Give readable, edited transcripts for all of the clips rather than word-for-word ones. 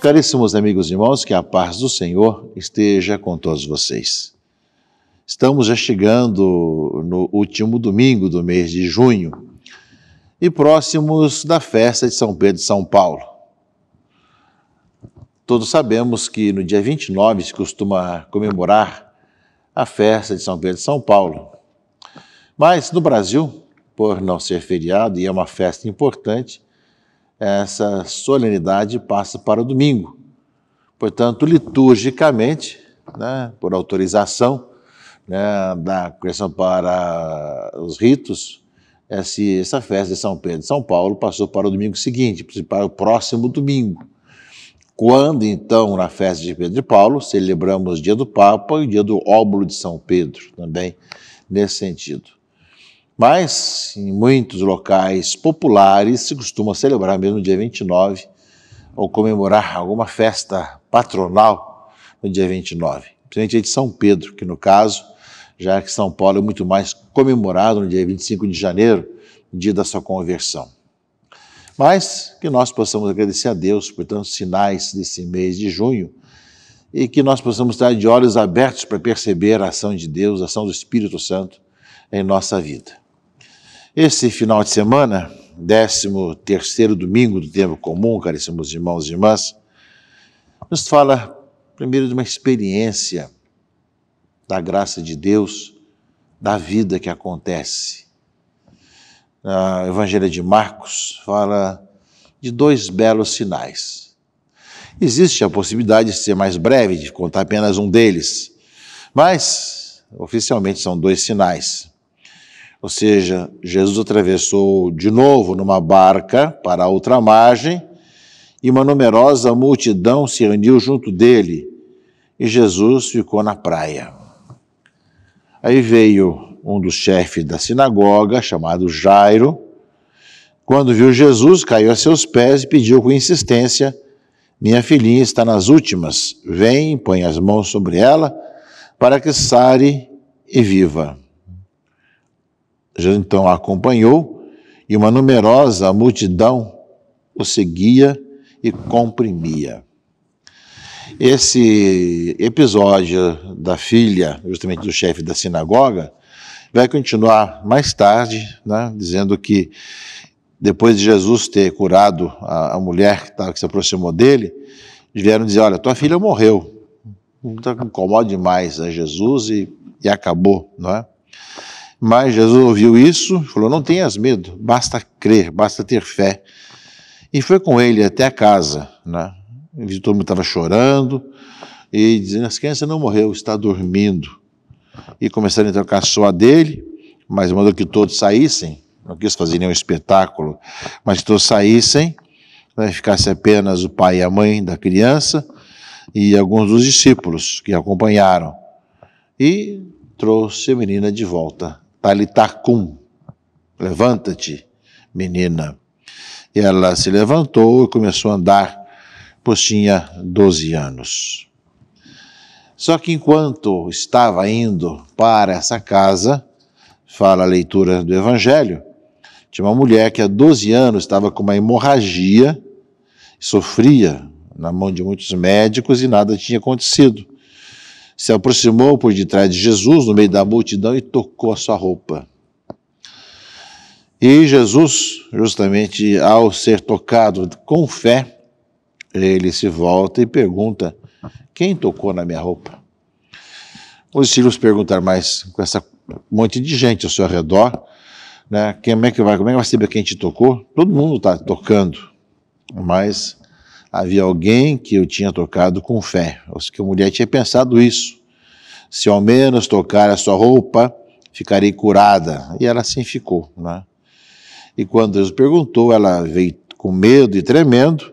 Caríssimos amigos e irmãos, que a paz do Senhor esteja com todos vocês. Estamos já chegando no último domingo do mês de junho e próximos da festa de São Pedro de São Paulo. Todos sabemos que no dia 29 se costuma comemorar a festa de São Pedro de São Paulo. Mas no Brasil, por não ser feriado e é uma festa importante, essa solenidade passa para o domingo. Portanto, liturgicamente, por autorização da Congregação para os Ritos, essa festa de São Pedro de São Paulo passou para o domingo seguinte, para o próximo domingo. Quando, então, na festa de Pedro de Paulo, celebramos o dia do Papa e o dia do óbolo de São Pedro, também nesse sentido. Mas, em muitos locais populares, se costuma celebrar mesmo no dia 29, ou comemorar alguma festa patronal no dia 29. Principalmente a de São Pedro, que no caso, já que São Paulo é muito mais comemorado no dia 25 de janeiro, dia da sua conversão. Mas que nós possamos agradecer a Deus por tantos sinais desse mês de junho e que nós possamos estar de olhos abertos para perceber a ação de Deus, a ação do Espírito Santo em nossa vida. Esse final de semana, 13º domingo do tempo comum, caríssimos irmãos e irmãs, nos fala primeiro de uma experiência da graça de Deus, da vida que acontece. No Evangelho de Marcos fala de dois belos sinais. Existe a possibilidade de ser mais breve, de contar apenas um deles, mas oficialmente são dois sinais. Ou seja, Jesus atravessou de novo numa barca para a outra margem e uma numerosa multidão se reuniu junto dele e Jesus ficou na praia. Aí veio um dos chefes da sinagoga, chamado Jairo. Quando viu Jesus, caiu a seus pés e pediu com insistência: minha filhinha está nas últimas, vem, põe as mãos sobre ela para que sare e viva. Jesus então a acompanhou e uma numerosa multidão o seguia e comprimia. Esse episódio da filha, justamente do chefe da sinagoga, vai continuar mais tarde, dizendo que depois de Jesus ter curado a mulher que se aproximou dele, vieram dizer: olha, tua filha morreu, não incomoda demais a Jesus e acabou, não é? Mas Jesus ouviu isso, falou: não tenhas medo, basta crer, basta ter fé. E foi com ele até a casa, Todo mundo estava chorando e dizendo: a criança não morreu, está dormindo. E começaram a trocar só dele, mas mandou que todos saíssem, não quis fazer nenhum espetáculo, mas que todos saíssem, ficasse apenas o pai e a mãe da criança e alguns dos discípulos que acompanharam. E trouxe a menina de volta. Talitá cum, levanta-te, menina. E ela se levantou e começou a andar, pois tinha 12 anos. Só que enquanto estava indo para essa casa, fala a leitura do Evangelho, tinha uma mulher que há 12 anos estava com uma hemorragia, sofria na mão de muitos médicos e nada tinha acontecido. Se aproximou por detrás de Jesus, no meio da multidão, e tocou a sua roupa. E Jesus, justamente ao ser tocado com fé, ele se volta e pergunta: quem tocou na minha roupa? Os discípulos perguntaram: mas com essa monte de gente ao seu redor, como é que vai saber quem te tocou? Todo mundo está tocando, mas havia alguém que eu tinha tocado com fé. Ou seja, que a mulher tinha pensado isso: se ao menos tocar a sua roupa, ficarei curada. E ela assim ficou, E quando Deus perguntou, ela veio com medo e tremendo,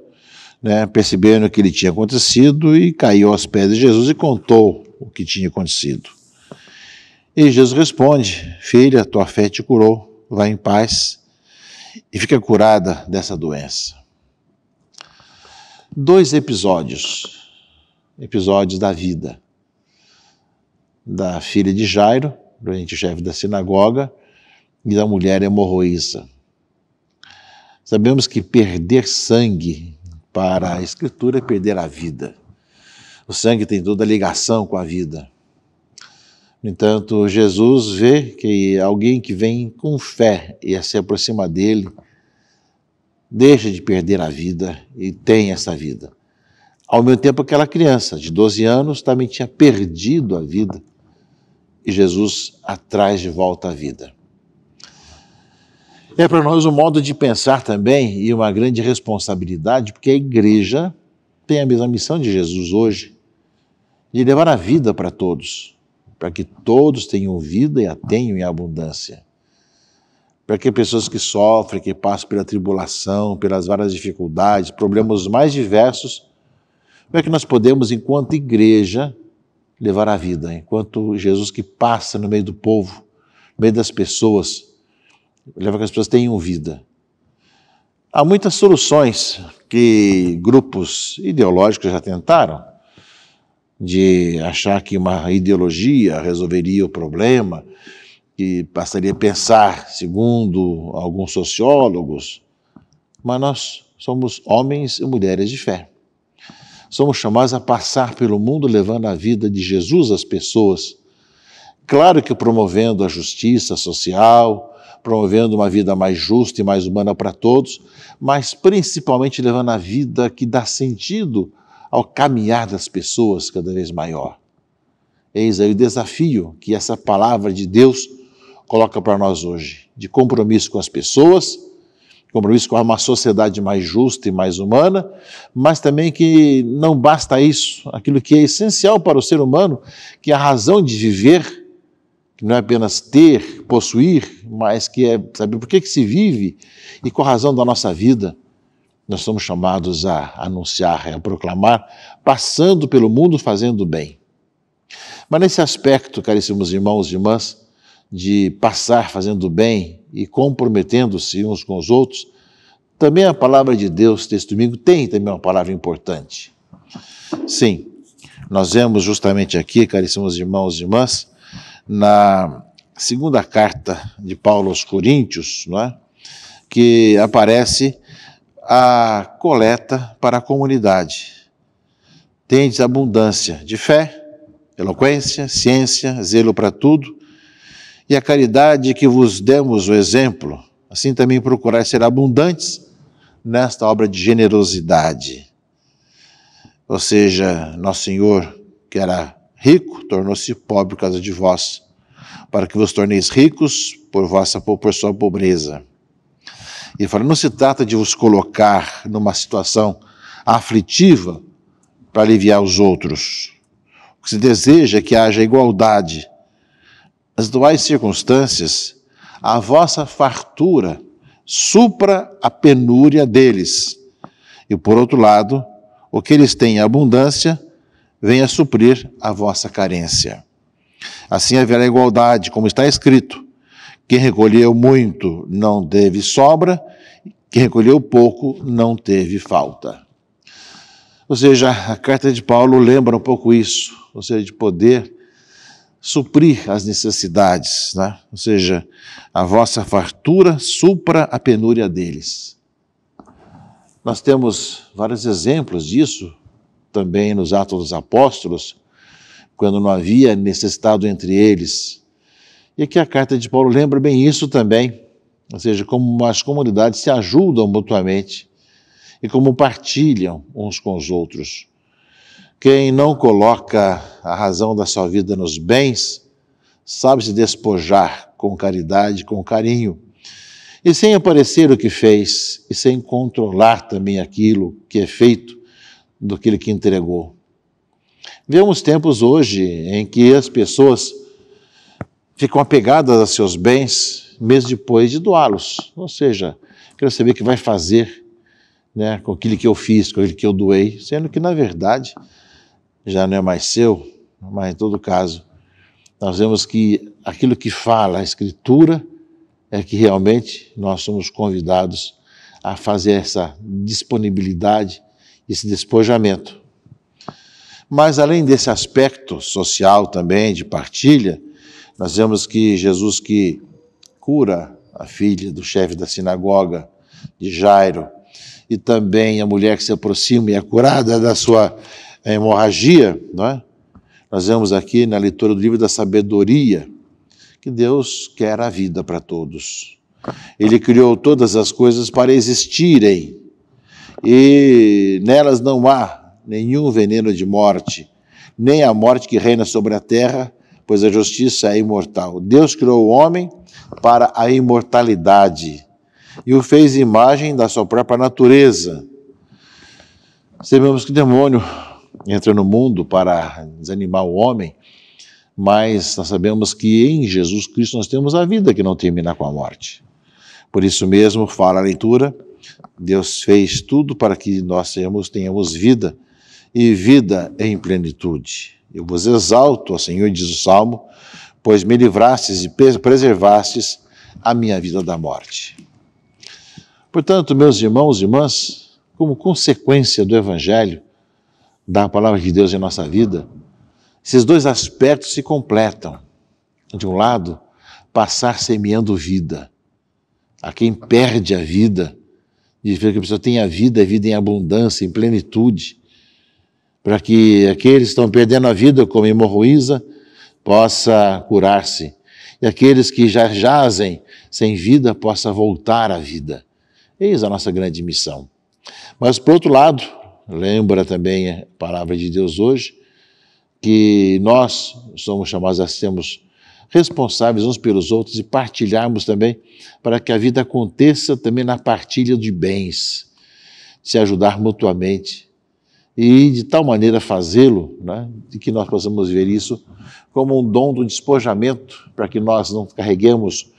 percebendo o que lhe tinha acontecido, e caiu aos pés de Jesus e contou o que tinha acontecido. E Jesus responde: filha, tua fé te curou, vai em paz e fica curada dessa doença. Dois episódios da vida da filha de Jairo, o chefe da sinagoga, e da mulher hemorroíça. Sabemos que perder sangue para a Escritura é perder a vida. O sangue tem toda a ligação com a vida. No entanto, Jesus vê que alguém que vem com fé e se aproxima dele, deixa de perder a vida e tem essa vida. Ao mesmo tempo, aquela criança de 12 anos também tinha perdido a vida e Jesus a traz de volta à vida. É para nós um modo de pensar também e uma grande responsabilidade, porque a igreja tem a mesma missão de Jesus hoje, de levar a vida para todos, para que todos tenham vida e a tenham em abundância. Para que pessoas que sofrem, que passam pela tribulação, pelas várias dificuldades, problemas mais diversos, como é que nós podemos, enquanto igreja, levar a vida, enquanto Jesus que passa no meio do povo, no meio das pessoas, leva que as pessoas tenham vida. Há muitas soluções que grupos ideológicos já tentaram, de achar que uma ideologia resolveria o problema, que passaria a pensar segundo alguns sociólogos, mas nós somos homens e mulheres de fé. Somos chamados a passar pelo mundo levando a vida de Jesus às pessoas. Claro que promovendo a justiça social, promovendo uma vida mais justa e mais humana para todos, mas principalmente levando a vida que dá sentido ao caminhar das pessoas cada vez maior. Eis aí o desafio que essa palavra de Deus coloca para nós hoje, de compromisso com as pessoas, compromisso com uma sociedade mais justa e mais humana, mas também que não basta isso, aquilo que é essencial para o ser humano, que é a razão de viver, que não é apenas ter, possuir, mas que é saber por que se vive e qual a razão da nossa vida. Nós somos chamados a anunciar, a proclamar, passando pelo mundo fazendo bem. Mas nesse aspecto, caríssimos irmãos e irmãs, de passar fazendo bem e comprometendo-se uns com os outros, também a palavra de Deus deste domingo tem também uma palavra importante. Sim, nós vemos justamente aqui, caríssimos irmãos e irmãs, na segunda carta de Paulo aos Coríntios, não é? Que aparece a coleta para a comunidade. Tendes abundância de fé, eloquência, ciência, zelo para tudo, e a caridade que vos demos o exemplo, assim também procurai ser abundantes nesta obra de generosidade. Ou seja, nosso Senhor, que era rico, tornou-se pobre por causa de vós, para que vos torneis ricos por sua pobreza. E fala, não se trata de vos colocar numa situação aflitiva para aliviar os outros. O que se deseja é que haja igualdade. Nas atuais circunstâncias, a vossa fartura supra a penúria deles. E por outro lado, o que eles têm em abundância venha suprir a vossa carência. Assim haverá igualdade, como está escrito. Quem recolheu muito não teve sobra, quem recolheu pouco não teve falta. Ou seja, a carta de Paulo lembra um pouco isso, ou seja, de poder suprir as necessidades, né? Ou seja, a vossa fartura supra a penúria deles. Nós temos vários exemplos disso, também nos Atos dos Apóstolos, quando não havia necessitado entre eles. E aqui a carta de Paulo lembra bem isso também, ou seja, como as comunidades se ajudam mutuamente e como partilham uns com os outros. Quem não coloca a razão da sua vida nos bens, sabe se despojar com caridade, com carinho, e sem aparecer o que fez, e sem controlar também aquilo que é feito do que entregou. Vemos tempos hoje em que as pessoas ficam apegadas a seus bens, mesmo depois de doá-los. Ou seja, quero saber o que vai fazer, né, com aquilo que eu fiz, com aquilo que eu doei, sendo que, na verdade, já não é mais seu, mas, em todo caso, nós vemos que aquilo que fala a Escritura é que realmente nós somos convidados a fazer essa disponibilidade, esse despojamento. Mas, além desse aspecto social também, de partilha, nós vemos que Jesus que cura a filha do chefe da sinagoga, de Jairo, e também a mulher que se aproxima e é curada da sua hemorragia, não é? Nós vemos aqui na leitura do livro da sabedoria que Deus quer a vida para todos. Ele criou todas as coisas para existirem e nelas não há nenhum veneno de morte, nem a morte que reina sobre a terra, pois a justiça é imortal. Deus criou o homem para a imortalidade e o fez imagem da sua própria natureza. Sabemos que o demônio entra no mundo para desanimar o homem, mas nós sabemos que em Jesus Cristo nós temos a vida que não termina com a morte. Por isso mesmo, fala a leitura, Deus fez tudo para que nós tenhamos vida, e vida em plenitude. Eu vos exalto, ó Senhor, diz o Salmo, pois me livrastes e preservastes a minha vida da morte. Portanto, meus irmãos e irmãs, como consequência do Evangelho, da palavra de Deus em nossa vida, esses dois aspectos se completam. De um lado, passar semeando vida. A quem perde a vida, de ver que a pessoa tenha vida em abundância, em plenitude, para que aqueles que estão perdendo a vida, como hemorroísa, possa curar-se. E aqueles que já jazem sem vida, possa voltar à vida. Eis a nossa grande missão. Mas, por outro lado, lembra também a palavra de Deus hoje, que nós somos chamados a sermos responsáveis uns pelos outros e partilharmos também, para que a vida aconteça também na partilha de bens, se ajudar mutuamente e de tal maneira fazê-lo, né, de que nós possamos ver isso como um dom do despojamento, para que nós não carreguemos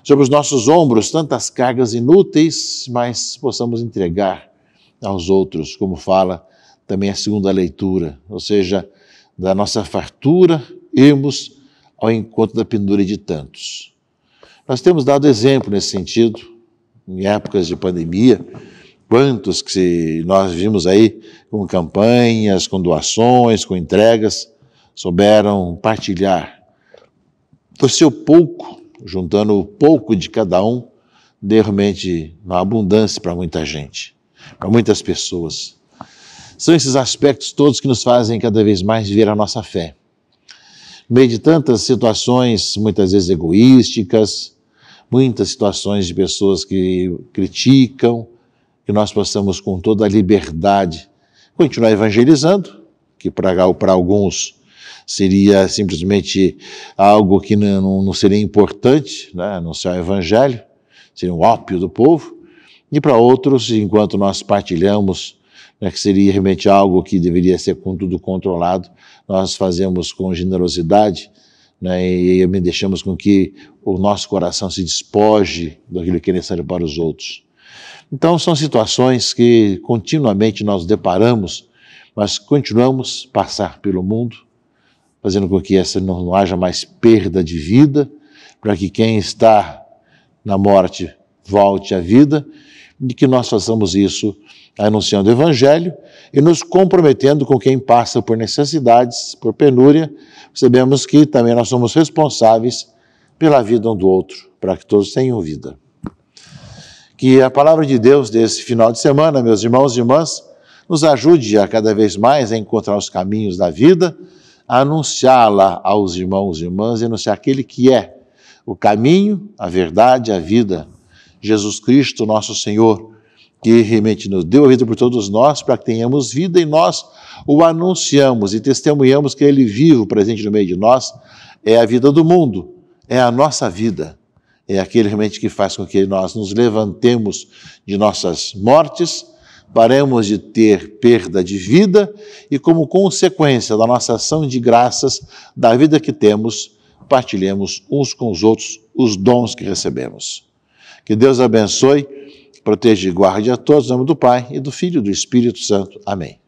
sobre os nossos ombros tantas cargas inúteis, mas possamos entregar aos outros, como fala também a segunda leitura, ou seja, da nossa fartura, irmos ao encontro da penúria de tantos. Nós temos dado exemplo nesse sentido, em épocas de pandemia, quantos que nós vimos aí com campanhas, com doações, com entregas, souberam partilhar o seu pouco, juntando o pouco de cada um, de realmente uma abundância para muita gente, para muitas pessoas. São esses aspectos todos que nos fazem cada vez mais viver a nossa fé. No meio de tantas situações, muitas vezes egoísticas, muitas situações de pessoas que criticam, que nós possamos com toda a liberdade continuar evangelizando, que para alguns seria simplesmente algo que não seria importante, né? Anunciar o evangelho, seria um ópio do povo, e para outros, enquanto nós partilhamos, né, que seria realmente algo que deveria ser com tudo controlado, nós fazemos com generosidade, né, e deixamos com que o nosso coração se despoje daquilo que é necessário para os outros. Então são situações que continuamente nós deparamos, mas continuamos a passar pelo mundo, fazendo com que essa não haja mais perda de vida, para que quem está na morte volte à vida, e que nós façamos isso anunciando o Evangelho e nos comprometendo com quem passa por necessidades, por penúria. Sabemos que também nós somos responsáveis pela vida um do outro, para que todos tenham vida. Que a palavra de Deus desse final de semana, meus irmãos e irmãs, nos ajude a cada vez mais a encontrar os caminhos da vida, a anunciá-la aos irmãos e irmãs e anunciar aquele que é o caminho, a verdade, a vida, Jesus Cristo, nosso Senhor, que realmente nos deu a vida por todos nós, para que tenhamos vida e nós o anunciamos e testemunhamos que Ele vivo, presente no meio de nós, é a vida do mundo, é a nossa vida, é aquele realmente que faz com que nós nos levantemos de nossas mortes, paremos de ter perda de vida e, como consequência da nossa ação de graças, da vida que temos, partilhemos uns com os outros os dons que recebemos. Que Deus abençoe, proteja e guarde a todos, em nome do Pai, e do Filho e do Espírito Santo. Amém.